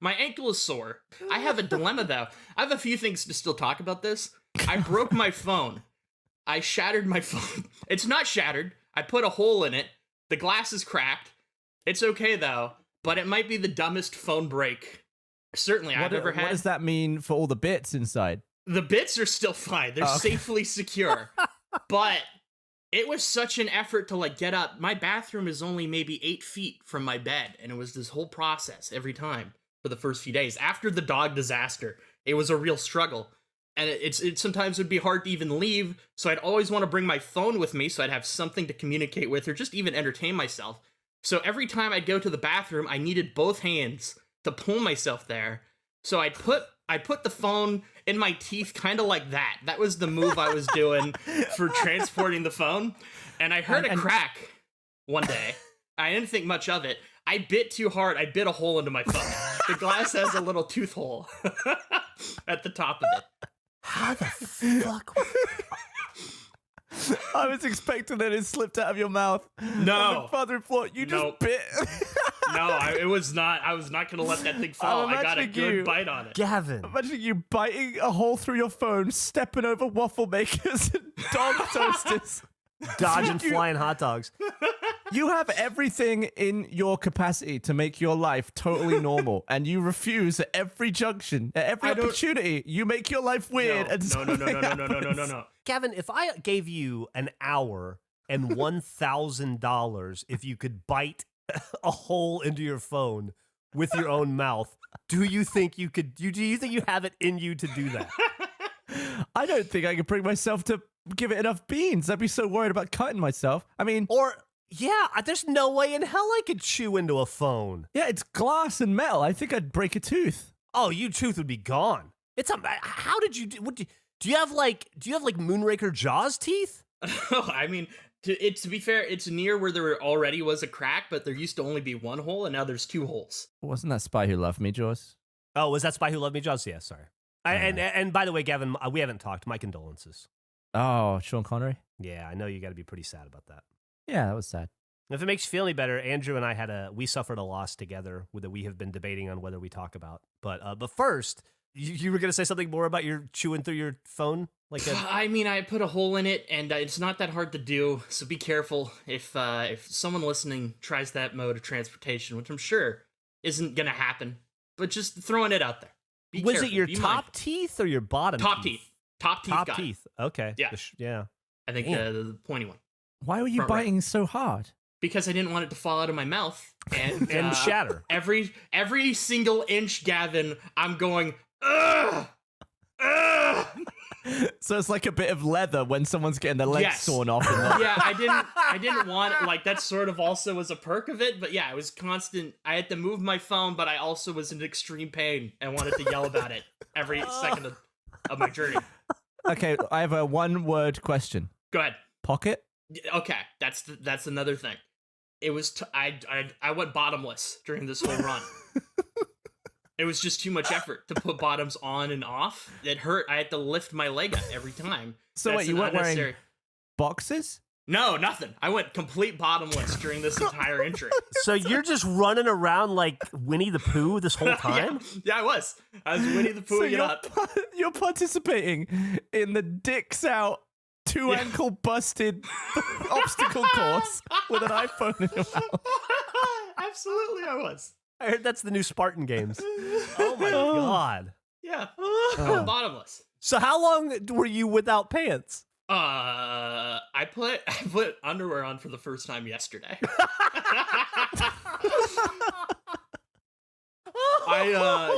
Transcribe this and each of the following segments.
My ankle is sore. I have a dilemma, though. I have a few things to still talk about this. I broke my phone. I shattered my phone. It's not shattered. I put a hole in it. The glass is cracked. It's okay, though. But it might be the dumbest phone break, certainly, I've ever had. What does that mean for all the bits inside? The bits are still fine. They're safely secure. But it was such an effort to, like, get up. My bathroom is only maybe 8 feet from my bed, and it was this whole process every time for the first few days. After the dog disaster, it was a real struggle, and it sometimes would be hard to even leave, so I'd always want to bring my phone with me so I'd have something to communicate with or just even entertain myself. So every time I'd go to the bathroom, I needed both hands to pull myself there. So I put the phone in my teeth kind of like that. That was the move I was doing for transporting the phone. And I heard a crack one day. I didn't think much of it. I bit too hard. I bit a hole into my phone. The glass has a little tooth hole at the top of it. How the fuck? I was expecting that it slipped out of your mouth. No. Father-in-law, you just bit. No, it was not. I was not going to let that thing fall. I got a good bite on it. Gavin. Imagine you biting a hole through your phone, stepping over waffle makers and dog toasters. Dodging flying hot dogs. You have everything in your capacity to make your life totally normal, and you refuse at every junction, at every opportunity. You make your life weird. No. Gavin, if I gave you an hour and $1,000 if you could bite a hole into your phone with your own mouth, do you think you could? Do you think you have it in you to do that? I don't think I could bring myself to give it enough beans. I'd be so worried about cutting myself. I mean, yeah, there's no way in hell I could chew into a phone. Yeah, it's glass and metal. I think I'd break a tooth. Oh, your tooth would be gone. How did you do? Do you have like Moonraker Jaws teeth? I mean, to be fair, it's near where there already was a crack, but there used to only be one hole, and now there's 2 holes. Wasn't that Spy Who Loved Me, Jaws? Oh, was that Spy Who Loved Me, Jaws? Yeah, sorry. And by the way, Gavin, we haven't talked. My condolences. Oh, Sean Connery? Yeah, I know you got to be pretty sad about that. Yeah, that was sad. If it makes you feel any better, Andrew and I we suffered a loss together that we have been debating on whether we talk about. But first, you were going to say something more about your chewing through your phone? I mean, I put a hole in it, and it's not that hard to do, so be careful if someone listening tries that mode of transportation, which I'm sure isn't going to happen, but just throwing it out there. Be Was careful. it your Be top mindful. teeth or your bottom Top teeth? teeth. Top teeth. Top teeth. Okay. Yeah. Yeah. I think the pointy one. Why were you Front biting so hard? Because I didn't want it to fall out of my mouth and And shatter. Every single inch, Gavin, I'm going, ugh, ugh. So it's like a bit of leather when someone's getting their legs sawn off. Yeah, I didn't want, like, that sort of also was a perk of it, but yeah, it was constant. I had to move my phone, but I also was in extreme pain and wanted to yell about it every second of my journey. Okay, I have a 1-word question. Go ahead. Pocket? Okay, that's another thing. It was I went bottomless during this whole run. It was just too much effort to put bottoms on and off. It hurt. I had to lift my leg up every time. So wait, you weren't wearing boxes? No, nothing. I went complete bottomless during this entire injury. So you're just running around like Winnie the Pooh this whole time? Yeah, I was. I was Winnie the Pooh it up. You're participating in the dicks out, 2 ankle busted obstacle course with an iPhone in your mouth. Absolutely, I was. I heard that's the new Spartan games. Oh my God. Yeah. I'm bottomless. So how long were you without pants? I put underwear on for the first time yesterday.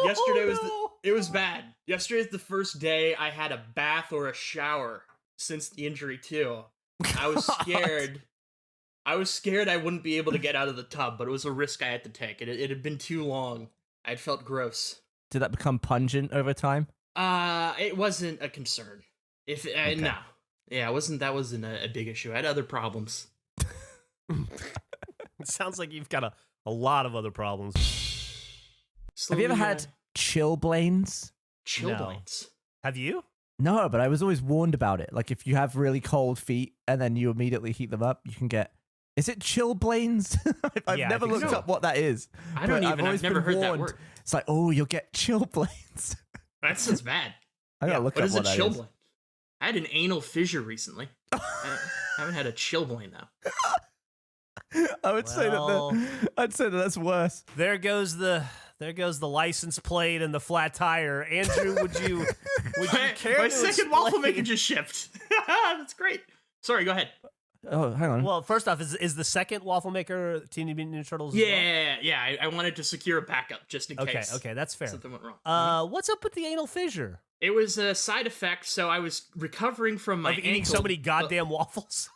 Yesterday it was bad. Yesterday was the first day I had a bath or a shower since the injury too. I was scared. I was scared I wouldn't be able to get out of the tub, but it was a risk I had to take. It had been too long. I'd felt gross. Did that become pungent over time? It wasn't a concern. No. Yeah, that wasn't a big issue. I had other problems. It sounds like you've got a lot of other problems. Have you ever had chilblains? Chilblains? Have you? No, but I was always warned about it. Like if you have really cold feet and then you immediately heat them up, you can get... Is it chilblains? I've Yeah, I never think looked so. up what that is. I don't but even. I've always never been heard that warned. word. It's like, oh, you'll get chilblains. That sounds bad. I gotta look What up is a what that is. chilblain? I had an anal fissure recently. I haven't had a chilblain though. I would say Well- I'd say that that's worse. There goes the license plate and the flat tire. Andrew, would you care My to second waffle explain- maker just shipped. That's great. Sorry, go ahead. Oh, hang on. Well, first off, is the second waffle maker Teenage Mutant Ninja Turtles? as well? Yeah. I wanted to secure a backup just in case. Okay, that's fair. Something went wrong. What's up with the anal fissure? It was a side effect, so I was recovering from my Of eating ankle. so many goddamn waffles?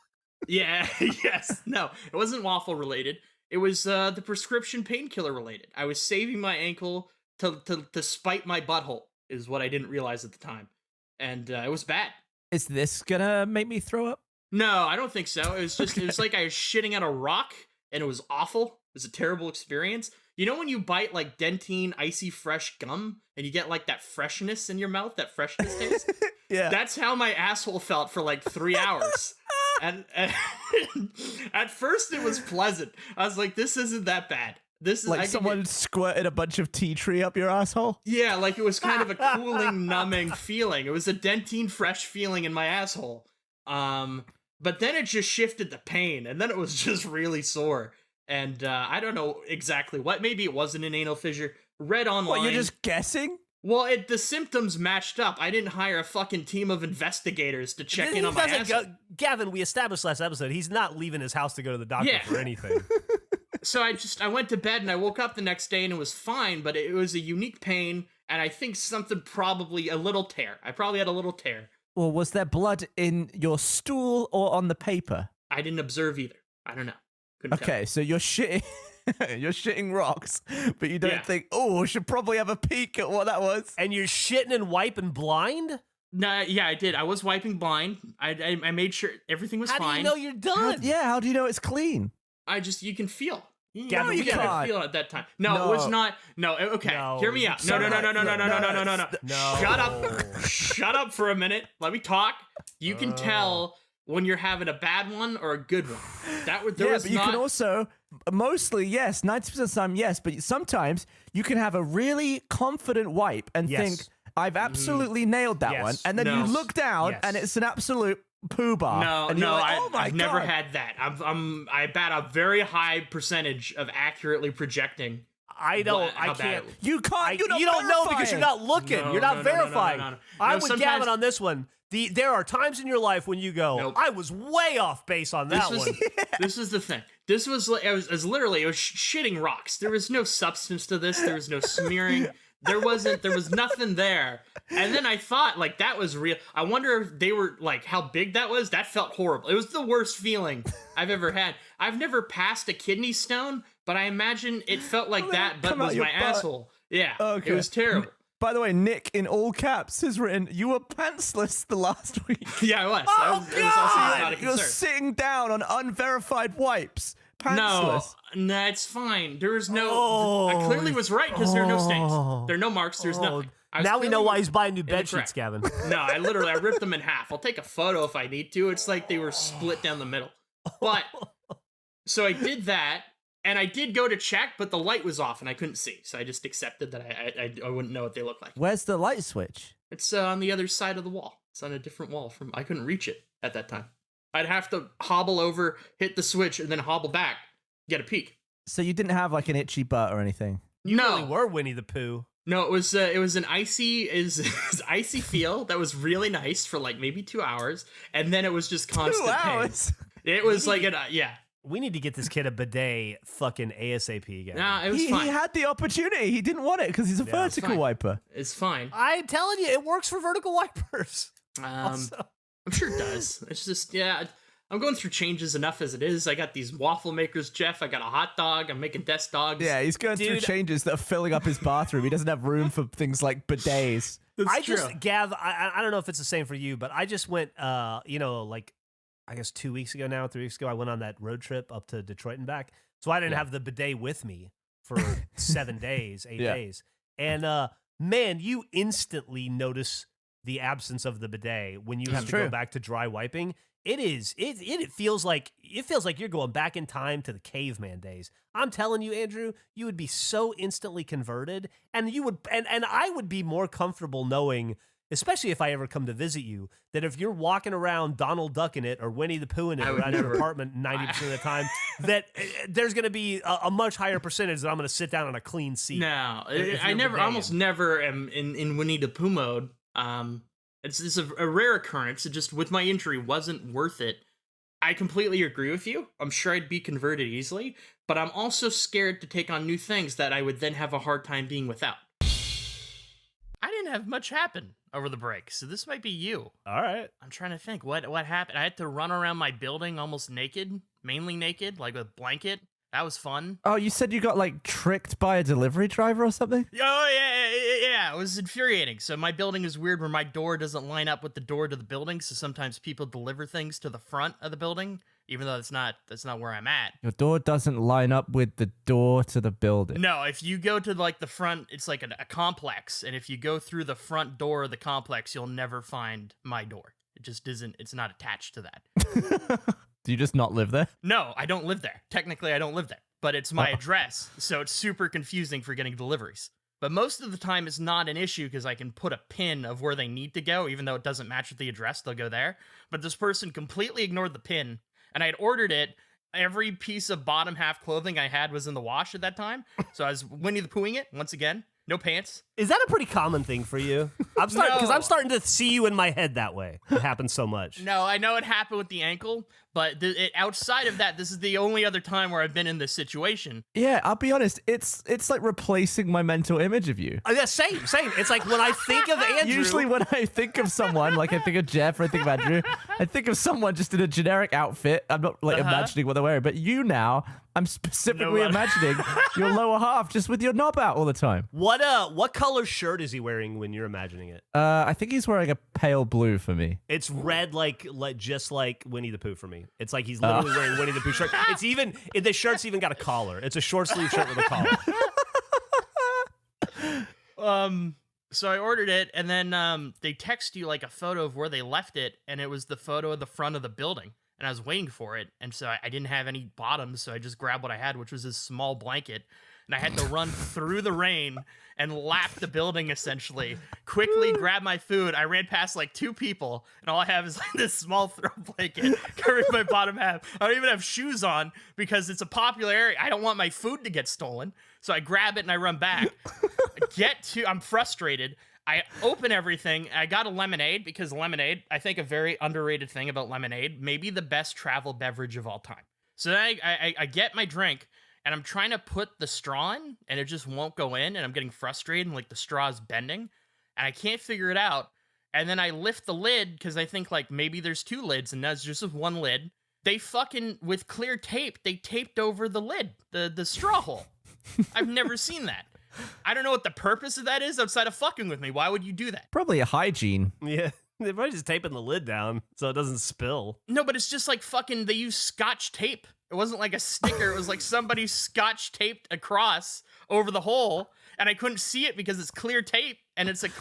Yeah, yes. No, it wasn't waffle related. It was the prescription painkiller related. I was saving my ankle to spite my butthole, is what I didn't realize at the time. And it was bad. Is this gonna make me throw up? No, I don't think so. It was just, it was like I was shitting at a rock, and it was awful. It was a terrible experience. You know when you bite like Dentine icy fresh gum, and you get like that freshness in your mouth, that freshness taste? Yeah. That's how my asshole felt for like 3 hours. And at first it was pleasant. I was like, this isn't that bad. This is Like I can someone get- squirted a bunch of tea tree up your asshole? Yeah, like it was kind of a cooling, numbing feeling. It was a Dentine fresh feeling in my asshole. But then it just shifted the pain, and then it was just really sore. And I don't know exactly what. Maybe it wasn't an anal fissure. Read online. What, you're just guessing? Well, the symptoms matched up. I didn't hire a fucking team of investigators to check in on my asshole. Gavin, we established last episode, he's not leaving his house to go to the doctor Yeah. for anything. So I went to bed and I woke up the next day and it was fine, but it was a unique pain, and I think something probably a little tear. I probably had a little tear. Or was there blood in your stool or on the paper? I didn't observe either. I don't know. Couldn't tell. Okay, so you're shitting, you're shitting rocks, but you don't Yeah. think, oh, I should probably have a peek at what that was. And you're shitting and wiping blind? Nah, yeah, I did. I was wiping blind. I made sure everything was How fine. do you know you're done? How do you know it's clean? You can feel. Gavin, you we gotta can't. feel it at that time. No, it was not. No, okay. No, Hear me out. No. No. Shut up. Shut up for a minute. Let me talk. You can tell when you're having a bad one or a good one. There was but you not. can also, mostly, yes, 90% of the time, yes, but sometimes you can have a really confident wipe and Yes. think, I've absolutely nailed that Yes. one. And then No. you look down Yes. and it's an absolute poo bar. No, and you're no, like, oh my I've never God. had that. I bet a very high percentage of accurately projecting. I don't. how I bad can't. it was. You can't, you're not You don't know because verifying. you're not looking. No, you're not no, no, no, no, verifying. no, no. I'm No, with sometimes- Gavin on this one. There are times in your life when you go, Nope. I was way off base on that This was, one. this was the thing. This was like, it was literally, it was shitting rocks. There was no substance to this. There was no smearing. There was nothing there. And then I thought, like, that was real. I wonder if they were, like, how big that was. That felt horrible. It was the worst feeling I've ever had. I've never passed a kidney stone, but I imagine it felt like that, but come out was your my butt. asshole. Yeah, Okay. it was terrible. By the way, Nick, in all caps, has written, you were pantsless the last week. Yeah, I was. Oh, It was also God! not a You're concern. sitting down on unverified wipes. No, Pantsless. no, it's fine. There's no. Oh, I clearly was right because there are no stains. There are no marks. There's nothing. I was Now we know clearly- why he's buying new the bed correct. sheets, Gavin. No, I ripped them in half. I'll take a photo if I need to. It's like they were split down the middle. But so I did that, and I did go to check, but the light was off and I couldn't see. So I just accepted that I wouldn't know what they look like. Where's the light switch? It's on the other side of the wall. It's on a different wall from. I couldn't reach it at that time. I'd have to hobble over, hit the switch, and then hobble back, get a peek. So you didn't have like an itchy butt or anything? You No. really were Winnie the Pooh. No, it was an icy icy feel that was really nice for like maybe 2 hours, and then it was just constant 2 pain. hours? It was like yeah. We need to get this kid a bidet fucking ASAP, Gavin. Nah, it was He fine. had the opportunity. He didn't want it because he's a Yeah, it's vertical fine. wiper. It's fine. I'm telling you, it works for vertical wipers. Also. I'm sure it does. It's just I'm going through changes enough as it is. I got these waffle makers, Jeff. I got a hot dog. I'm making desk dogs. Yeah, he's going through Dude. changes that are filling up his bathroom. He doesn't have room for things like bidets. That's Gav, I don't know if it's the same for you, but I just went, like, I guess 2 weeks ago now, 3 weeks ago, I went on that road trip up to Detroit and back. So I didn't have the bidet with me for 7 days, 8 Yeah. days. And man, you instantly notice the absence of the bidet when you have to go true. back to dry wiping. It is. It feels like you're going back in time to the caveman days. I'm telling you, Andrew, you would be so instantly converted, and you would, and I would be more comfortable knowing, especially if I ever come to visit you, that if you're walking around Donald Duck in it or Winnie the Pooh in it around your apartment 90% of the time, that there's going to be a much higher percentage that I'm going to sit down on a clean seat. No, I almost never am in Winnie the Pooh mode. It's a rare occurrence. It just, with my injury, wasn't worth it. I completely agree with you. I'm sure I'd be converted easily, but I'm also scared to take on new things that I would then have a hard time being without. I didn't have much happen over the break, so this might be you. All right. I'm trying to think. What happened? I had to run around my building almost naked, mainly naked, like with a blanket. That was fun. Oh, you said you got, like, tricked by a delivery driver or something? Oh, yeah. It was infuriating. So my building is weird where my door doesn't line up with the door to the building, so sometimes people deliver things to the front of the building, even though that's not where I'm at. Your door doesn't line up with the door to the building. No, if you go to, like, the front, it's like a complex, and if you go through the front door of the complex, you'll never find my door. It just isn't, it's not attached to that. Do you just not live there? No, I don't live there. Technically, I don't live there, but it's my address, so it's super confusing for getting deliveries. But most of the time, it's not an issue because I can put a pin of where they need to go, even though it doesn't match with the address, they'll go there. But this person completely ignored the pin, and I had ordered it. Every piece of bottom half clothing I had was in the wash at that time, so I was Winnie the Poohing it, once again. No pants. Is that a pretty common thing for you? I'm starting to see you in my head that way. It happens so much. No, I know it happened with the ankle, but outside of that, this is the only other time where I've been in this situation. Yeah, I'll be honest. It's like replacing my mental image of you. Yeah, same. It's like when I think of Andrew. Usually when I think of someone, like I think of Jeff or I think of Andrew, I think of someone just in a generic outfit. I'm not like imagining what they're wearing, but you now, I'm specifically imagining your lower half just with your knob out all the time. What color shirt is he wearing when you're imagining it? I think he's wearing a pale blue for me. It's red, like just like Winnie the Pooh for me. It's like he's literally wearing Winnie the Pooh shirt. The shirt's even got a collar. It's a short sleeve shirt with a collar. So I ordered it, and then they text you like a photo of where they left it, and it was the photo of the front of the building. And I was waiting for it, and so I didn't have any bottoms, so I just grabbed what I had, which was this small blanket, and I had to run through the rain and lap the building, essentially. Quickly grab my food. I ran past like 2 people, and all I have is like this small throw blanket covering my bottom half. I don't even have shoes on because it's a popular area. I don't want my food to get stolen, so I grab it and I run back. I'm frustrated. I open everything. I got a lemonade because lemonade, I think a very underrated thing about lemonade, maybe the best travel beverage of all time. So then I get my drink, and I'm trying to put the straw in, and it just won't go in, and I'm getting frustrated, and like the straw is bending, and I can't figure it out. And then I lift the lid because I think like maybe there's 2 lids, and that's just one lid. They fucking, with clear tape, they taped over the lid, the straw hole. I've never seen that. I don't know what the purpose of that is outside of fucking with me. Why would you do that? Probably a hygiene. Yeah. They're probably just taping the lid down so it doesn't spill. No, but it's just like fucking, they use Scotch tape. It wasn't like a sticker. It was like somebody Scotch taped across over the hole, and I couldn't see it because it's clear tape, and it's like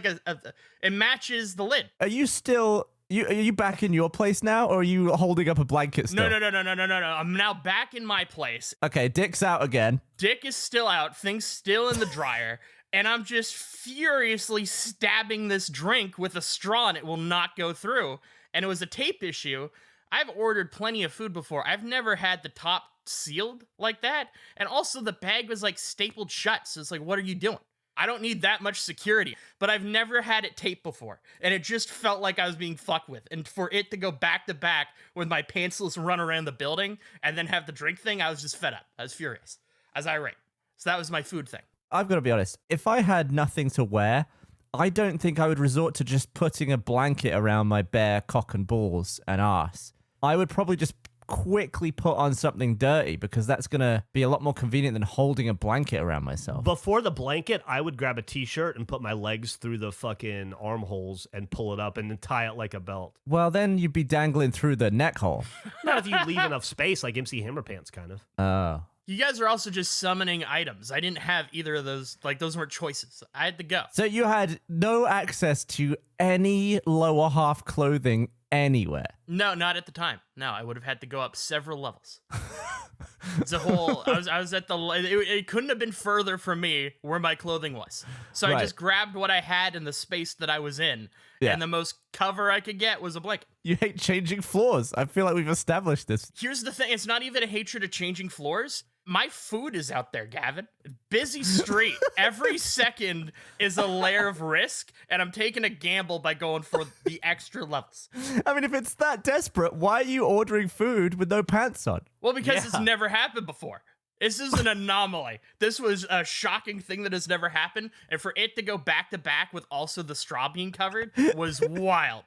it matches the lid. Are you still... Are you back in your place now, or are you holding up a blanket still? No. I'm now back in my place. Okay, Dick's out again. Dick is still out. Things still in the dryer. And I'm just furiously stabbing this drink with a straw, and it will not go through. And it was a tape issue. I've ordered plenty of food before. I've never had the top sealed like that. And also the bag was like stapled shut. So it's like, what are you doing? I don't need that much security, but I've never had it taped before, and it just felt like I was being fucked with. And for it to go back to back with my pantsless run around the building and then have the drink thing, I was just fed up. I was furious. I was irate. So that was my food thing. I've got to be honest. If I had nothing to wear, I don't think I would resort to just putting a blanket around my bare cock and balls and ass. I would probably just quickly put on something dirty because that's going to be a lot more convenient than holding a blanket around myself. Before the blanket, I would grab a t-shirt and put my legs through the fucking armholes and pull it up and then tie it like a belt. Well, then you'd be dangling through the neck hole. Not if you leave enough space, like MC Hammer Pants, kind of. Oh. You guys are also just summoning items. I didn't have either of those. Like, those weren't choices. I had to go. So you had no access to any lower half clothing anywhere. No, not at the time. No, I would have had to go up several levels. It's a whole. I was at the. It couldn't have been further from me where my clothing was. So I just grabbed what I had in the space that I was in, and the most cover I could get was a blanket. You hate changing floors. I feel like we've established this. Here's the thing: it's not even a hatred of changing floors. My food is out there, Gavin. Busy street. Every second is a layer of risk, and I'm taking a gamble by going for the extra levels. I mean, if it's that desperate, why are you ordering food with no pants on? Well, because it's never happened before. This is an anomaly. This was a shocking thing that has never happened, and for it to go back to back with also the straw being covered was wild.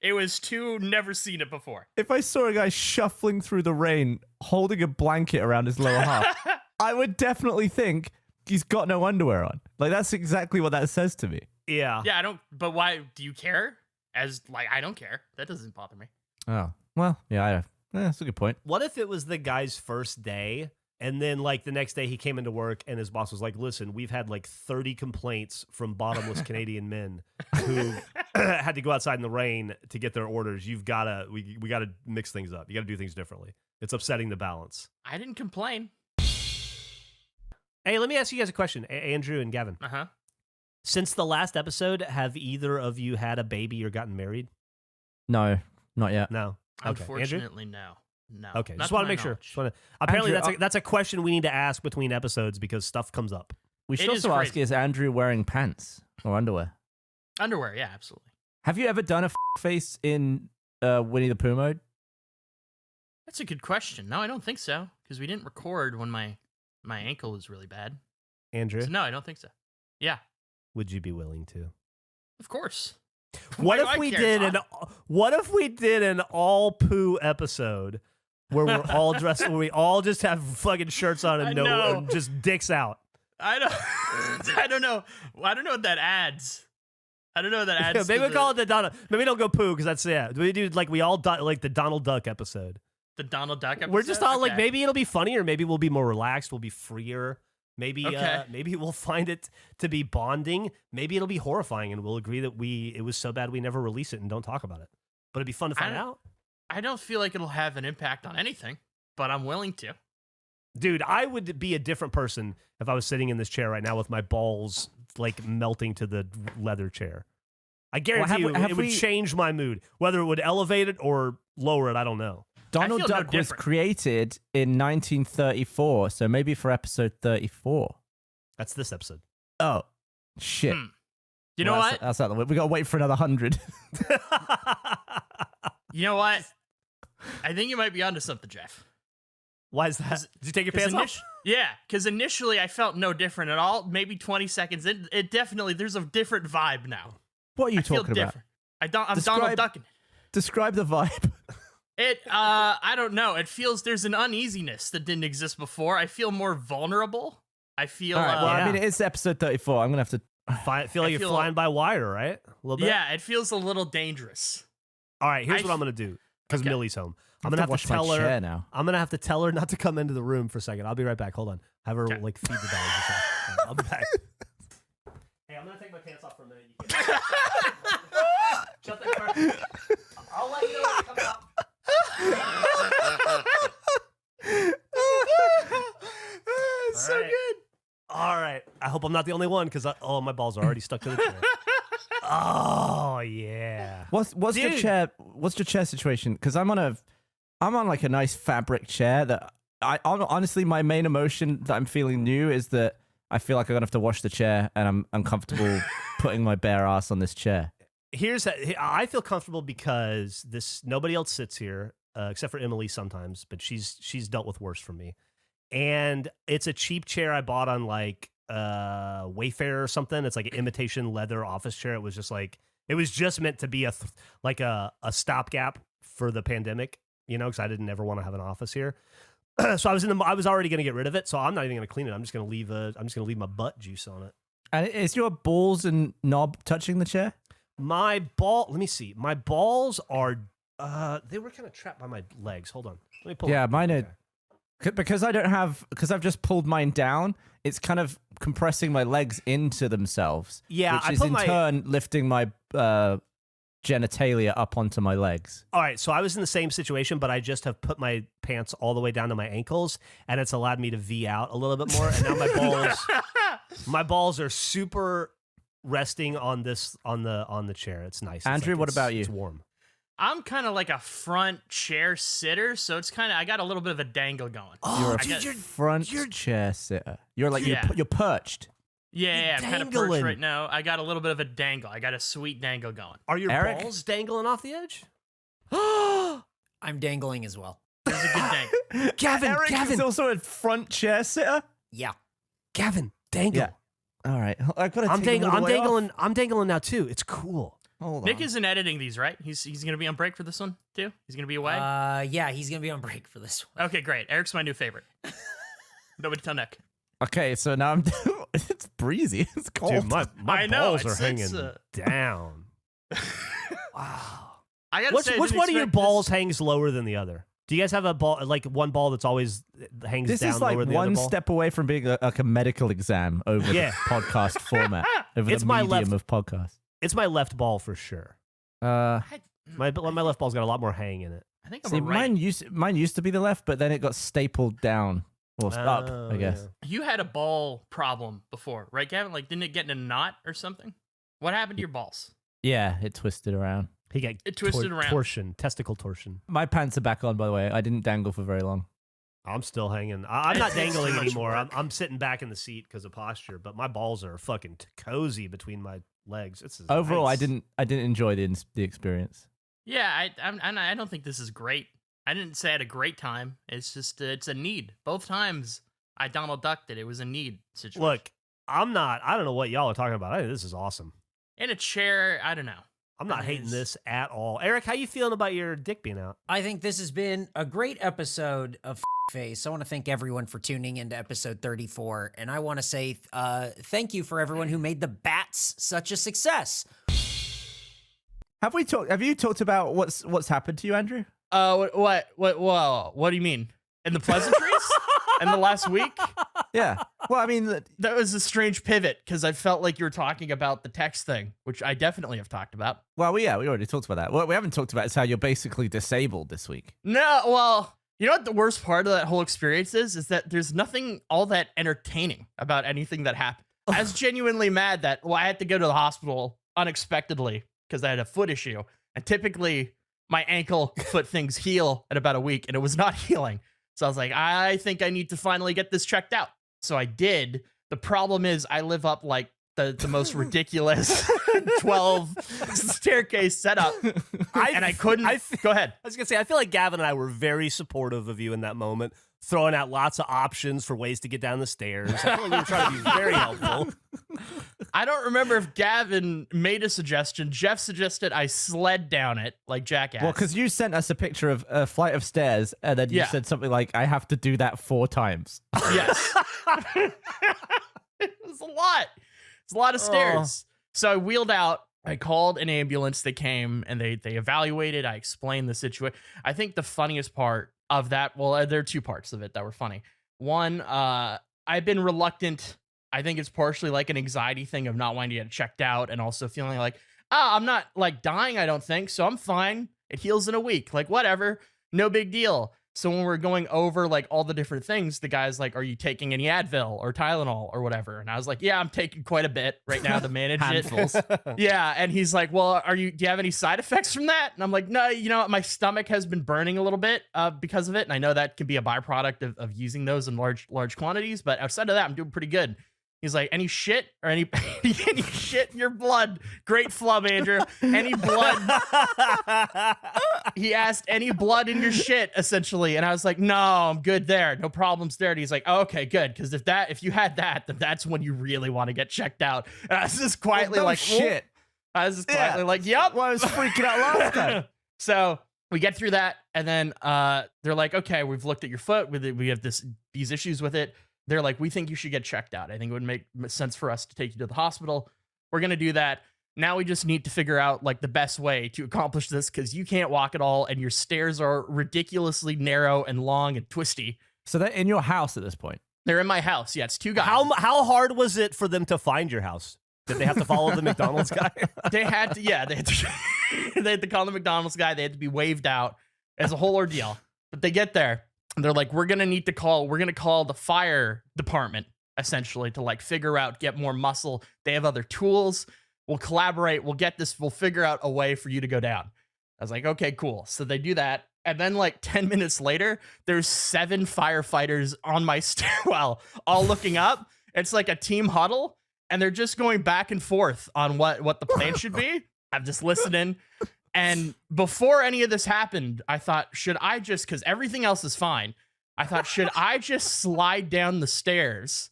It was never seen it before. If I saw a guy shuffling through the rain, holding a blanket around his lower half, I would definitely think he's got no underwear on. Like, that's exactly what that says to me. Yeah. Yeah, I don't, but why, do you care? I don't care. That doesn't bother me. Oh, well, yeah, that's a good point. What if it was the guy's first day, and then, like, the next day he came into work, and his boss was like, listen, we've had, like, 30 complaints from bottomless Canadian men who had to go outside in the rain to get their orders. We gotta mix things up. You gotta do things differently. It's upsetting the balance. I didn't complain. Hey, let me ask you guys a question, Andrew and Gavin. Uh-huh. Since the last episode, have either of you had a baby or gotten married? No, not yet. No. Okay. Unfortunately, Andrew? No. Okay, Not just to want to my make sure. knowledge. Apparently, Andrew, that's a question we need to ask between episodes because stuff comes up. We should It is also ask, crazy. is Andrew wearing pants or underwear? Underwear, yeah, absolutely. Have you ever done a face in Winnie the Pooh mode? That's a good question. No, I don't think so, because we didn't record when my ankle was really bad. Andrew, So no, I don't think so. Yeah, would you be willing to? of course. What Why if do I we care, did Tom? What if we did an all poo episode where we're all dressed, where we all just have fucking shirts on I and know. and just dicks out? I don't know. I don't know what that adds. I don't know what that adds. Maybe to we call it the Donald. Maybe don't go poo because that's We do like like the Donald Duck episode. the Donald Duck episode. We're just all like Okay. maybe it'll be funnier, maybe we'll be more relaxed, we'll be freer. Maybe Okay. maybe we'll find it to be bonding. Maybe it'll be horrifying, and we'll agree that it was so bad we never release it and don't talk about it. But it'd be fun to find out. I don't feel like it'll have an impact on anything, but I'm willing to. Dude, I would be a different person if I was sitting in this chair right now with my balls like melting to the leather chair. I guarantee it would change my mood. Whether it would elevate it or lower it, I don't know. Donald feel no Duck was different. created in 1934, so maybe for episode 34. That's this episode. Oh, shit. You know what? That's out the way. We got to wait for another 100. You know what? I think you might be onto something, Jeff. Why is that? Did you take your pants off? Yeah, because initially I felt no different at all. Maybe 20 seconds. It definitely, there's a different vibe now. What are you I feel talking about? different. I'm Donald Ducking. Describe the vibe. I don't know. It feels there's an uneasiness that didn't exist before. I feel more vulnerable. I feel. All right, well, yeah. I mean, it's episode 34. I'm going to have to... Feel like you're flying by wire, right? A little bit? Yeah, it feels a little dangerous. All right, here's what I'm going to do because Okay. Millie's home. I'm going to have wash to tell my her. chair now. I'm going to have to tell her not to come into the room for a second. I'll be right back. Hold on. Have her Okay. like feed the dogs or something. I'll be back. Hey, I'm going to take my pants off for a minute. You can... Shut that door. I'll let you know when you come out. It's so All right. good. All right. I hope I'm not the only one because my balls are already stuck to the chair. Oh yeah. What's your Dude. chair? What's your chair situation? Because I'm on like a nice fabric chair that honestly my main emotion that I'm feeling new is that I feel like I'm gonna have to wash the chair and I'm uncomfortable putting my bare ass on this chair. I feel comfortable because nobody else sits here except for Emily sometimes, but she's dealt with worse from me. And it's a cheap chair I bought on like Wayfair or something. It's like an imitation leather office chair. It was just meant to be a stopgap for the pandemic, because I didn't ever want to have an office here. So I was already going to get rid of it. So I'm not even going to clean it. I'm just going to leave my butt juice on it. And is your balls and knob touching the chair? Let me see. My balls are they were kind of trapped by my legs. Hold on. Let me pull Yeah, up. mine are. Okay. Because I've just pulled mine down, it's kind of compressing my legs into themselves. Yeah, which I is put in my- turn lifting my genitalia up onto my legs. All right, so I was in the same situation, but I just have put my pants all the way down to my ankles, and it's allowed me to V out a little bit more. And now my balls are super resting on the chair. It's nice. Andrew, what about you? It's warm. I'm kind of like a front chair sitter, so it's kind of I got a little bit of a dangle going. You're a front chair sitter. You're like you're perched. Yeah, I'm kind of perched dangling. right now. I got a little bit of a dangle. I got a sweet dangle going. Are your Eric? balls dangling off the edge? I'm dangling as well. There's a good dangle. Gavin, Eric is also a front chair sitter. Yeah. Gavin, dangle. Yeah. All right, I gotta. I'm take dangling. all the way off. I'm dangling now too. It's cool. Hold Nick on. isn't editing these, right? He's gonna be on break for this one too. He's gonna be away. Yeah, he's gonna be on break for this one. Okay, great. Eric's my new favorite. Nobody tell Nick. Okay, so now I'm. It's breezy. It's cold. Dude, my I know, balls are it's, hanging down. Wow. I gotta say, I Which didn't one of your expect balls this- hangs lower than the other? Do you guys have a ball, like one ball that's always hangs This down is like lower than the one other ball? step away from being like a medical exam over Yeah. the podcast format, over It's the my medium left- of podcast. It's my left ball for sure. Uh, My left ball's got a lot more hang in it. I think I'm see, a right. mine used to be the left, but then it got stapled down or up, Oh, I guess. yeah. You had a ball problem before, right, Gavin? Like, didn't it get in a knot or something? What happened to your balls? Yeah, it twisted around. He got It twisted around. torsion, testicle torsion. My pants are back on, by the way. I didn't dangle for very long. I'm still hanging. I'm not It's too dangling much anymore. work. I'm sitting back in the seat because of posture, but my balls are fucking cozy between my legs. It's Overall, nice. I didn't enjoy the experience. Yeah, I don't think this is great. I didn't say I had a great time. It's just it's a need. Both times I Donald Ducked it. It was a need situation. Look, I don't know what y'all are talking about. I think this is awesome. In a chair, I don't know. I'm not It hating is. this at all. Eric, how you feeling about your dick being out? I think this has been a great episode of Face. I want to thank everyone for tuning into episode 34, and I want to say thank you for everyone who made the bats such a success. Have you talked about what's happened to you, Andrew? What do you mean? In the pleasantries? In the last week? Yeah. Well, I mean, That was a strange pivot because I felt like you were talking about the text thing, which I definitely have talked about. we already talked about that. What we haven't talked about is how you're basically disabled this week. No, well, you know what the worst part of that whole experience is that there's nothing all that entertaining about anything that happened. I was genuinely mad that I had to go to the hospital unexpectedly because I had a foot issue. And typically my ankle foot things heal in about a week, and it was not healing. So I was like, I think I need to finally get this checked out. So I did. The problem is I live up like the most ridiculous 12 staircase setup. And I couldn't. Go ahead. I was going to say, I feel like Gavin and I were very supportive of you in that moment, throwing out lots of options for ways to get down the stairs. I feel like we were trying to be very helpful. I don't remember if Gavin made a suggestion. Jeff suggested I sled down it like jackass. Well, because you sent us a picture of a flight of stairs, and then you Yeah. said something like, "I have to do that 4 times." Yes. It was a lot. It's a lot of stairs. So I wheeled out. I called an ambulance. They came and they evaluated. I explained the situation. I think the funniest part of that, well, there are 2 parts of it that were funny. One, I've been reluctant. I think it's partially like an anxiety thing of not wanting to get checked out and also feeling like, I'm not like dying, I don't think. So I'm fine. It heals in a week. Like, whatever. No big deal. So when we're going over like all the different things, the guy's like, are you taking any Advil or Tylenol or whatever? And I was like, yeah, I'm taking quite a bit right now to manage Handfuls. it. Yeah. And he's like, well, do you have any side effects from that? And I'm like, no, you know what? My stomach has been burning a little bit because of it. And I know that can be a byproduct of using those in large quantities. But outside of that, I'm doing pretty good. He's like, any shit or any shit in your blood? Great flub, Andrew. Any blood? He asked, any blood in your shit, essentially. And I was like, no, I'm good there. No problems there. And he's like, oh, okay, good. Because if you had that, then that's when you really want to get checked out. And I was just quietly like, shit. I was just quietly like, yep. Well, I was freaking out last time. So we get through that. And then they're like, okay, we've looked at your foot. We have these issues with it. They're like, we think you should get checked out. I think it would make sense for us to take you to the hospital. We're going to do that. Now we just need to figure out like the best way to accomplish this because you can't walk at all and your stairs are ridiculously narrow and long and twisty. So they're in your house at this point. They're in my house. Yeah, it's 2 guys. How hard was it for them to find your house? Did they have to follow the McDonald's guy? They had to, yeah, they had to, they had to call the McDonald's guy. They had to be waved out as a whole ordeal. But they get there and they're like, we're going to call the fire department essentially to like figure out, get more muscle. They have other tools. We'll collaborate. We'll get this. We'll figure out a way for you to go down. I was like, okay, cool. So they do that. And then like 10 minutes later, there's 7 firefighters on my stairwell, all looking up. It's like a team huddle. And they're just going back and forth on what the plan should be. I'm just listening. And before any of this happened, I thought, should I just, because everything else is fine, I thought, should I just slide down the stairs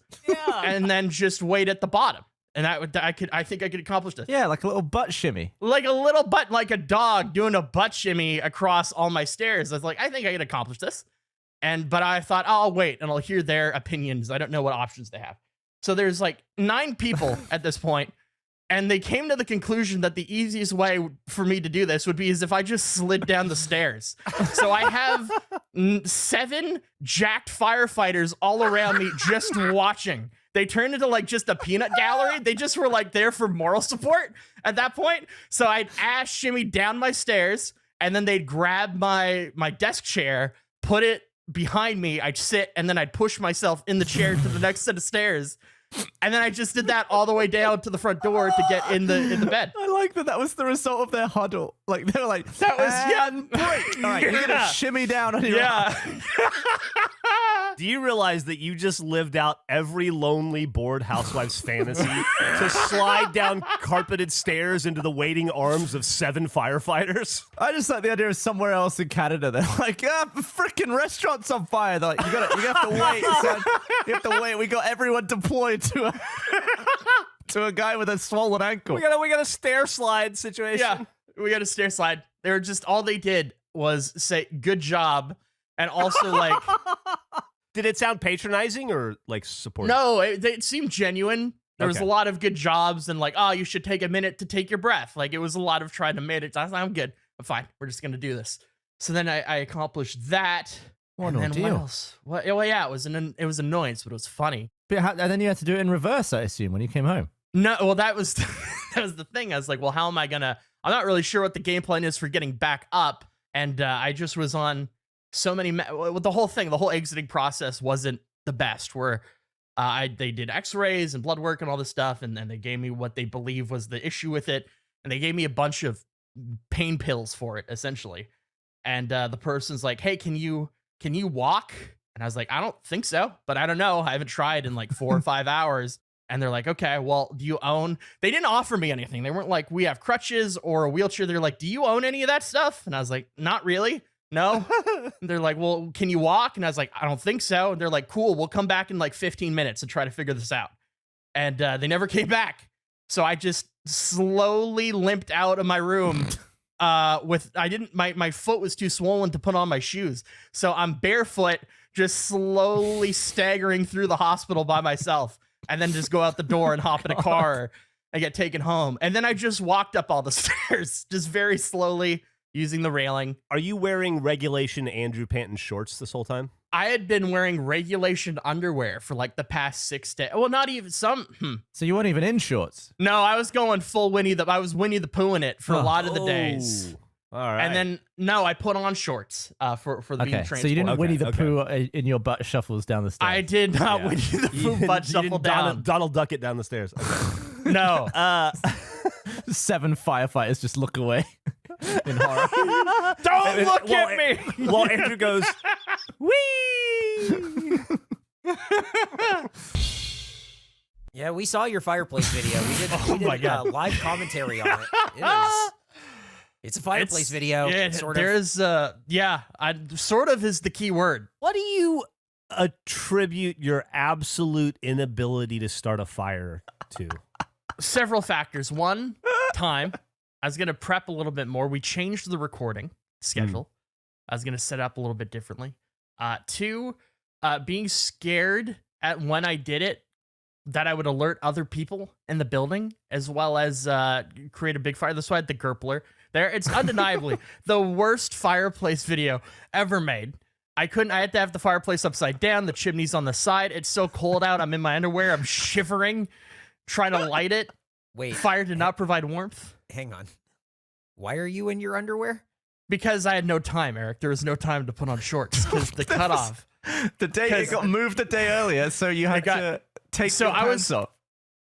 and then just wait at the bottom? And I think I could accomplish this. Yeah, like a little butt shimmy. Like a little butt, like a dog doing a butt shimmy across all my stairs. I was like, I think I could accomplish this. But I thought, oh, I'll wait and I'll hear their opinions. I don't know what options they have. So there's like 9 people at this point, and they came to the conclusion that the easiest way for me to do this would be as if I just slid down the stairs. So I have 7 jacked firefighters all around me just watching. They turned into like just a peanut gallery. They just were like there for moral support at that point. So I'd ass shimmy down my stairs, and then they'd grab my desk chair, put it behind me. I'd sit, and then I'd push myself in the chair to the next set of stairs. And then I just did that all the way down to the front door to get in the bed. I like that was the result of their huddle. Like they were like, That was break. All right, you're gonna shimmy down on your Do you realize that you just lived out every lonely, bored housewife's fantasy to slide down carpeted stairs into the waiting arms of 7 firefighters? I just like the idea of somewhere else in Canada. They're like, freaking restaurant's on fire. They're like, you have to wait, son. You have to wait. We got everyone deployed to a guy with a swollen ankle. We got a stair slide situation. Yeah, we got a stair slide. They were just, all they did was say, good job. And also like... Did it sound patronizing or like supportive? No, it seemed genuine. There was Okay. a lot of good jobs and like, oh, you should take a minute to take your breath. Like it was a lot of trying to manage. I was like, I'm good. I'm fine. We're just going to do this. So then I accomplished that. What And an then what ordeal. else? Well, yeah, it was annoyance, but it was funny. But and then you had to do it in reverse, I assume, when you came home. No, well, that was that was the thing. I was like, well, how am I gonna? I'm not really sure what the game plan is for getting back up. And I just was on so many. The whole thing, the whole exiting process wasn't the best. Where they did X-rays and blood work and all this stuff, and then they gave me what they believe was the issue with it, and they gave me a bunch of pain pills for it, essentially. And the person's like, hey, can you walk? And I was like, I don't think so, but I don't know. I haven't tried in like 4 or 5 hours. And they're like, okay, well, do you own? They didn't offer me anything. They weren't like, we have crutches or a wheelchair. They're like, do you own any of that stuff? And I was like, not really. No. And they're like, well, can you walk? And I was like, I don't think so. And they're like, cool, we'll come back in like 15 minutes and try to figure this out. And they never came back. So I just slowly limped out of my room. My foot was too swollen to put on my shoes. So I'm barefoot, just slowly staggering through the hospital by myself, and then just go out the door and hop in a car and get taken home. And then I just walked up all the stairs, just very slowly using the railing. Are you wearing regulation Andrew Panton shorts this whole time? I had been wearing regulation underwear for like the past 6 days. Well, not even some. So you weren't even in shorts. No, I was going full I was Winnie the Pooh in it for a lot of the days. All right. And then, no, I put on shorts for the being Okay, transported. so you didn't Okay, Winnie the okay. Pooh in your butt shuffles down the stairs. I did not Yeah. Winnie the Pooh You butt didn't shuffle down. Donald Duck it down the stairs. Okay. No. 7 firefighters just look away in horror. Don't look at me! While Andrew goes, wee! Yeah, we saw your fireplace video. We did my God. live commentary on it. It's a fireplace video. Yeah, sort of. there's sort of is the key word. What do you attribute your absolute inability to start a fire to? Several factors. One, time. I was gonna prep a little bit more. We changed the recording schedule. I was gonna set it up a little bit differently. 2, being scared at when I did it that I would alert other people in the building, as well as create a big fire. That's why I had the Gerpler there. It's undeniably the worst fireplace video ever made. I had to have the fireplace upside down, the chimney's on the side. It's so cold out. I'm in my underwear. I'm shivering, trying to light it. Wait. Fire did not provide warmth. Hang on. Why are you in your underwear? Because I had no time, Eric. There was no time to put on shorts because the cutoff. The day it got moved a day earlier, so you had to take your pants off.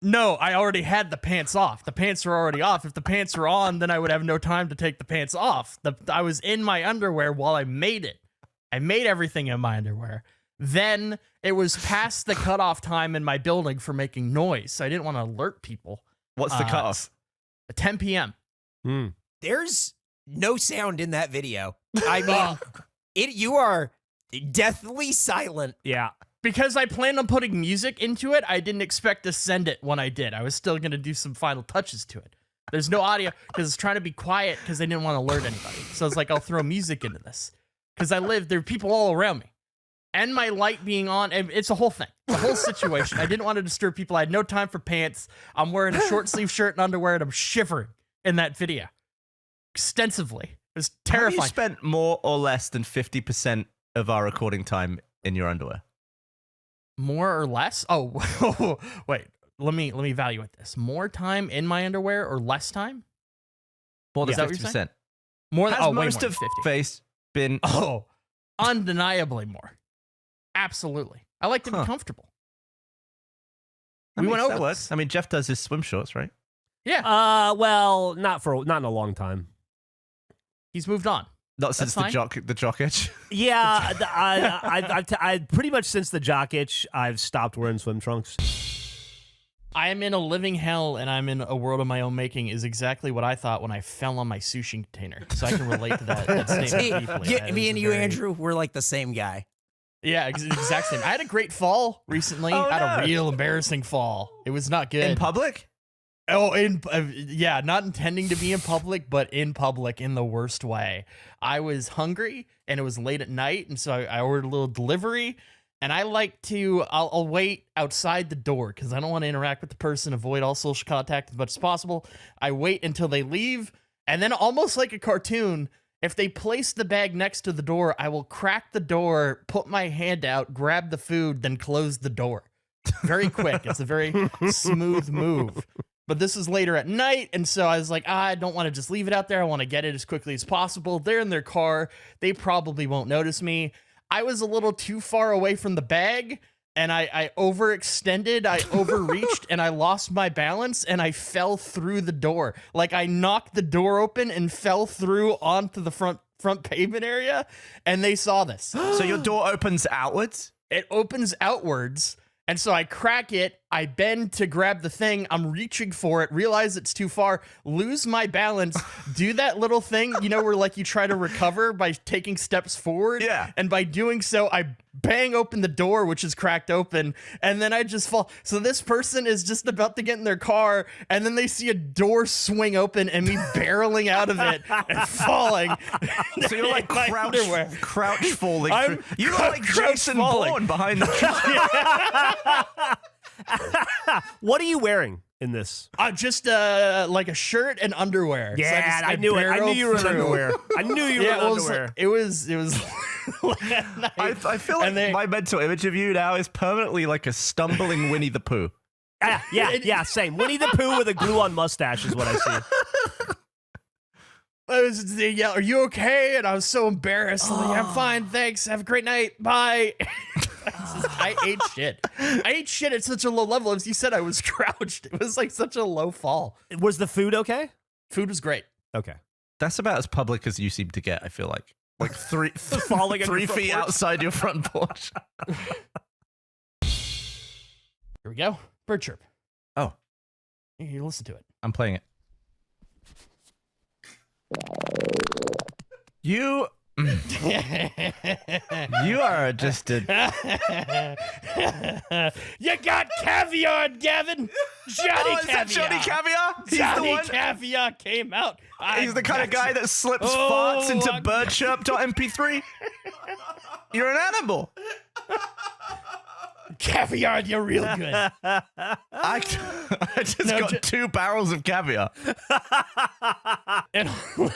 No, I already had the pants off. The pants were already off. If the pants were on, then I would have no time to take the pants off. I was in my underwear while I made it. I made everything in my underwear. Then it was past the cutoff time in my building for making noise, so I didn't want to alert people. What's the cutoff? 10 p.m. There's no sound in that video. I mean, you are deathly silent. Yeah. Because I planned on putting music into it, I didn't expect to send it when I did. I was still going to do some final touches to it. There's no audio because it's trying to be quiet because I didn't want to alert anybody. So I was like, I'll throw music into this. Because there are people all around me. And my light being on, and it's a whole thing. It's a whole situation. I didn't want to disturb people. I had no time for pants. I'm wearing a short sleeve shirt and underwear, and I'm shivering in that video. Extensively. It was terrifying. Have you spent more or less than 50% of our recording time in your underwear? More or less? Oh, wait. Let me evaluate this. More time in my underwear or less time? More than Is that what you're 50%. More than Has way most more of than 50. face been... Oh, undeniably more. Absolutely. I like to be comfortable. We went over that works. this. I mean, Jeff does his swim shorts, right? Yeah. Well, not in a long time. He's moved on. Not since the jock itch. Yeah, I pretty much since the jock itch, I've stopped wearing swim trunks. I am in a living hell and I'm in a world of my own making is exactly what I thought when I fell on my sushi container. So I can relate to that statement deeply. Me and you, Andrew, we're like the same guy. Yeah, exact same. I had a great fall recently. Oh, I had no. a real embarrassing fall. It was not good. In public? Oh, yeah, not intending to be in public, but in public in the worst way. I was hungry and it was late at night, and so I ordered a little delivery. And I like to, I'll wait outside the door because I don't want to interact with the person, avoid all social contact as much as possible. I wait until they leave, and then almost like a cartoon, if they place the bag next to the door, I will crack the door, put my hand out, grab the food, then close the door. Very quick. It's a very smooth move. But this is later at night, and so I was like, I don't want to just leave it out there. I want to get it as quickly as possible. They're in their car. They probably won't notice me. I was a little too far away from the bag, and I overextended, I overreached, and I lost my balance, and I fell through the door. Like, I knocked the door open and fell through onto the front pavement area, and they saw this. So your door opens outwards? It opens outwards. And so I crack it, I bend to grab the thing, I'm reaching for it, realize it's too far, lose my balance, do that little thing, you know, where like you try to recover by taking steps forward. Yeah. And by doing so, I bang open the door, which is cracked open, and then I just fall. So this person is just about to get in their car, and then they see a door swing open and me barreling out of it and falling. So you're like crouch falling. I'm You look like Jason Bourne behind the truck. What are you wearing in this? Just like a shirt and underwear. Yeah, So I knew it. I knew you were in through. underwear. I knew you were in underwear. It was I feel like my mental image of you now is permanently like a stumbling Winnie the Pooh. Yeah, same. Winnie the Pooh with a glue-on mustache is what I see. They yell, "Are you okay?" And I was so embarrassed. I'm like, I'm fine, thanks. Have a great night. Bye. I ate shit. I ate shit at such a low level. As you said, I was crouched. It was like such a low fall. Was the food okay? Food was great. Okay. That's about as public as you seem to get, I feel like. Like Falling on 3 your front feet porch? outside your front porch. Here we go. Bird chirp. Oh. You listen to it. I'm playing it. You are just a... You got Caviar, Gavin. Johnny is that Johnny Caviar? He's Johnny the one? Caviar came out. He's the kind of guy that slips farts into birdchirp.mp3. You're an animal. Caviar, you're real good. I just got 2 barrels of caviar. And oh,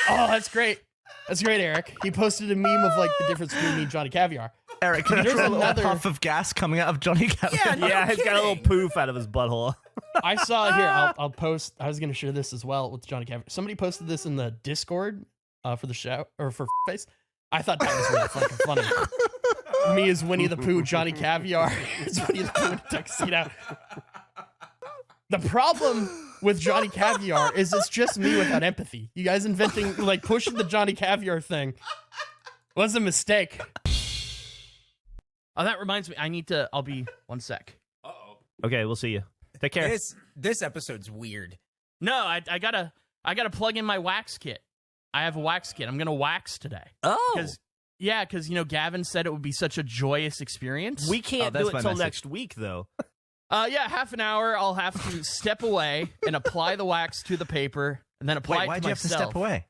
that's great. That's great, Eric. He posted a meme of like the difference between me and Johnny Caviar. Eric, can you There's draw a little another- puff of gas coming out of Johnny Caviar? Yeah, no Yeah, he's got a little kidding. poof out of his butthole. I saw here. I'll post. I was gonna share this as well with Johnny Caviar. Somebody posted this in the Discord for the show or for face. I thought that was really fucking funny. Me as Winnie the Pooh, Johnny Caviar is Winnie the Pooh in a tuxedo. The problem with Johnny Caviar is it's just me without empathy. You guys inventing, like, pushing the Johnny Caviar thing was a mistake. Oh, that reminds me. I'll be 1 sec. Okay, we'll see you. Take care. This episode's weird. No, I gotta plug in my wax kit. I have a wax kit. I'm gonna wax today. Oh. Because Gavin said it would be such a joyous experience. We can't that's do it my till message. next week, though. Yeah, half an hour. I'll have to step away and apply the wax to the paper, and then apply Wait, it why'd to you have to myself. step away?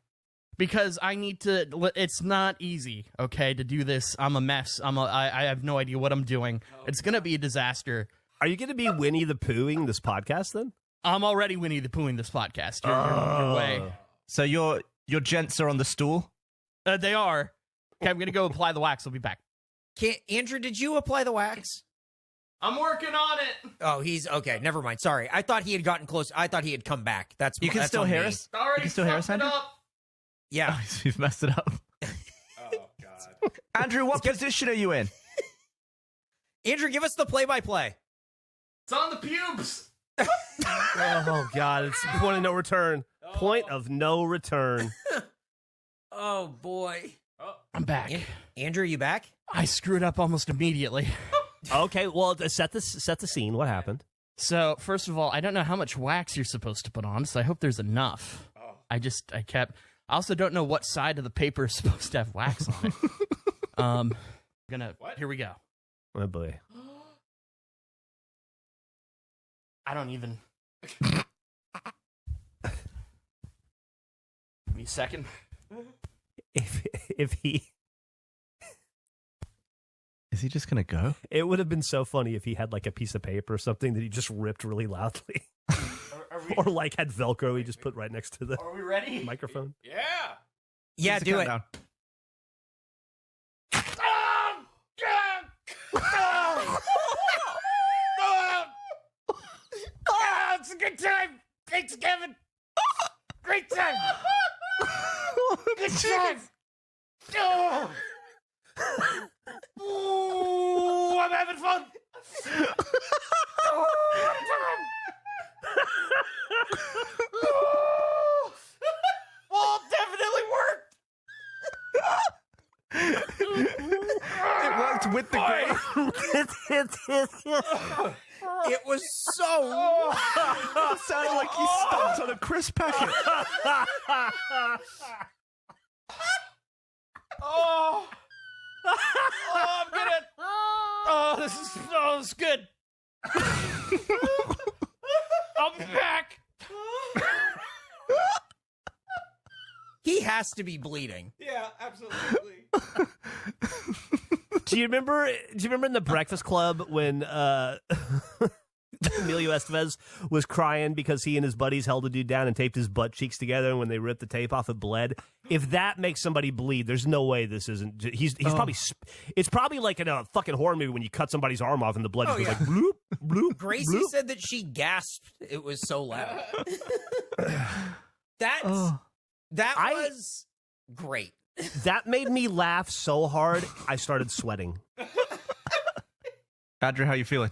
Because I need to. It's not easy, okay, to do this. I'm a mess. I have no idea what I'm doing. It's gonna be a disaster. Are you going to be Winnie the Poohing this podcast then? I'm already Winnie the Poohing this podcast. You're way. So your gents are on the stool? They are. Okay, I'm gonna go apply the wax. I'll be back. Andrew, did you apply the wax? I'm working on it. Oh, he's okay. Never mind. Sorry, I thought he had gotten close. I thought he had come back. That's You can that's still on hear me. us? Already You can still hear us, fucked it Andrew? up. Yeah. You've messed it up. Oh, God. Andrew, what position are you in? Andrew, give us the play-by-play. It's on the pubes. Oh, God. It's point of no return. Point of no return. Oh boy. I'm back. Andrew, you back? I screwed up almost immediately. Okay, well, set the scene. What happened? So, first of all, I don't know how much wax you're supposed to put on, so I hope there's enough. I also don't know what side of the paper is supposed to have wax on it. Here we go. Oh, boy. I don't even. Give me a second. If he... Is he just going to go? It would have been so funny if he had, like, a piece of paper or something that he just ripped really loudly. Or, like, had Velcro he just put right next to the Are we ready? microphone. Yeah. Yeah, It's a do it. countdown. It's a good time. Thanks, Kevin. Great time. Good time. Oh. Ooh, I'm having fun. Oh, what a time. Oh, definitely worked. It worked with the grain. It was so. It sounded like you stomped on a crisp packet. Oh, I'm gonna. Oh, this is good. I'll be back. He has to be bleeding. Yeah, absolutely. Do you remember in the Breakfast Club when Emilio Estevez was crying because he and his buddies held a dude down and taped his butt cheeks together, and when they ripped the tape off, it bled? If that makes somebody bleed, there's no way this isn't. He's probably. It's probably like in a fucking horror movie when you cut somebody's arm off and the blood just goes like bloop bloop. Gracie bloop. said that she gasped. It was so loud. That was great. That made me laugh so hard I started sweating. Andrew, how you feeling?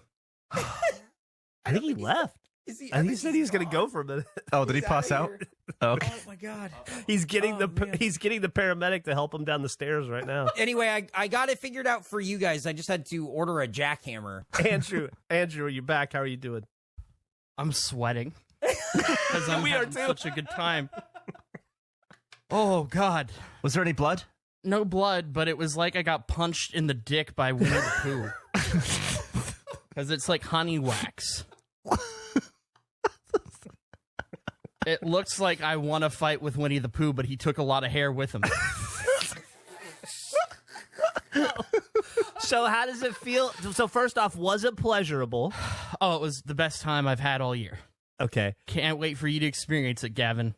I think he left. Is he? I think he said he was going to go for a minute. Oh, did he He's pass outta out? here. Oh, okay. Oh my god. He's getting Oh, man. he's getting the paramedic to help him down the stairs right now. Anyway, I got it figured out for you guys. I just had to order a jackhammer. Andrew, are you back? How are you doing? I'm sweating because I'm We are having too. such a good time. Oh God, Was there any blood? no blood, but it was like I got punched in the dick by Winnie the Pooh because it's like honey wax. It looks like I won a fight with Winnie the Pooh, but he took a lot of hair with him. So how does it feel? So first off, was it pleasurable? Oh, it was the best time I've had all year. Okay. Can't wait for you to experience it, Gavin.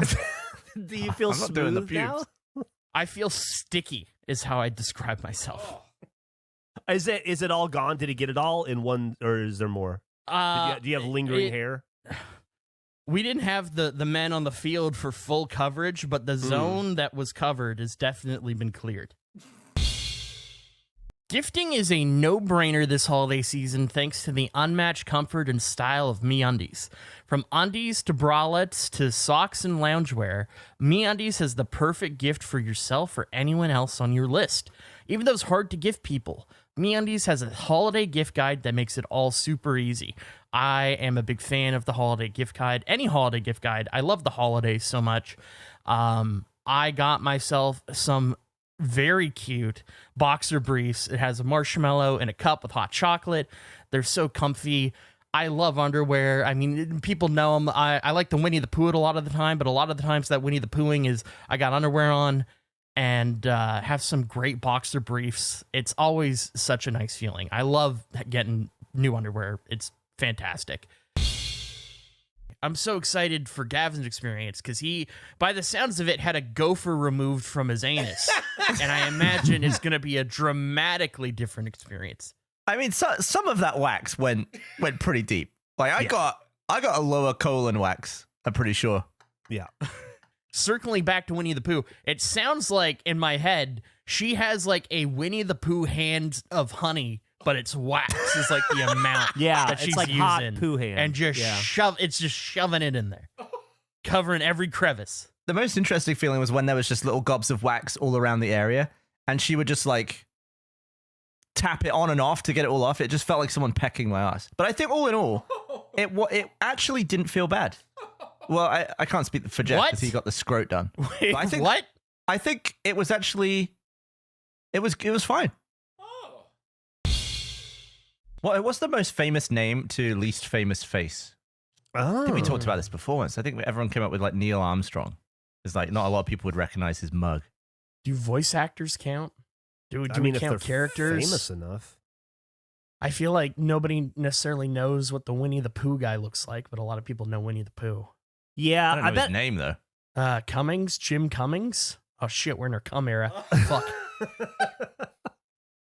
Do you feel I'm not smooth doing the now? pubes. I feel sticky is how I describe myself. Is it all gone? Did he get it all in one, or is there more? Do you have lingering hair? We didn't have the men on the field for full coverage, but the zone that was covered has definitely been cleared. Gifting is a no-brainer this holiday season thanks to the unmatched comfort and style of MeUndies. From undies to bralettes to socks and loungewear, MeUndies has the perfect gift for yourself or anyone else on your list, even those hard-to-gift people. MeUndies has a holiday gift guide that makes it all super easy. I am a big fan of the holiday gift guide, any holiday gift guide. I love the holidays so much. I got myself some very cute boxer briefs. It has a marshmallow and a cup with hot chocolate. They're so comfy. I love underwear. I mean, people know them. I like the Winnie the Pooh a lot of the time, but a lot of the times that Winnie the Poohing is I got underwear on and have some great boxer briefs. It's always such a nice feeling. I love getting new underwear. It's fantastic. I'm so excited for Gavin's experience because he, by the sounds of it, had a gopher removed from his anus. And I imagine it's going to be a dramatically different experience. I mean, some of that wax went pretty deep. Like I got a lower colon wax, I'm pretty sure. Yeah. Circling back to Winnie the Pooh, it sounds like in my head, she has like a Winnie the Pooh hand of honey, but it's wax is like the amount that she's it's like using. hot poo hand. And just it's just shoving it in there, covering every crevice. The most interesting feeling was when there was just little gobs of wax all around the area, and she would just like tap it on and off to get it all off. It just felt like someone pecking my ass. But I think all in all, it actually didn't feel bad. Well, I can't speak for Jeff because he got the scrot done. Wait, I think, what? I think it was actually, it was fine. Well, what's the most famous name to least famous face? I think we talked about this before once. I think everyone came up with like Neil Armstrong. It's like not a lot of people would recognize his mug. Do voice actors count? Do we if count they're characters? famous enough. I feel like nobody necessarily knows what the Winnie the Pooh guy looks like, but a lot of people know Winnie the Pooh. Yeah, I don't know bet his name though. Cummings, Jim Cummings. Oh shit, we're in our cum era. Fuck.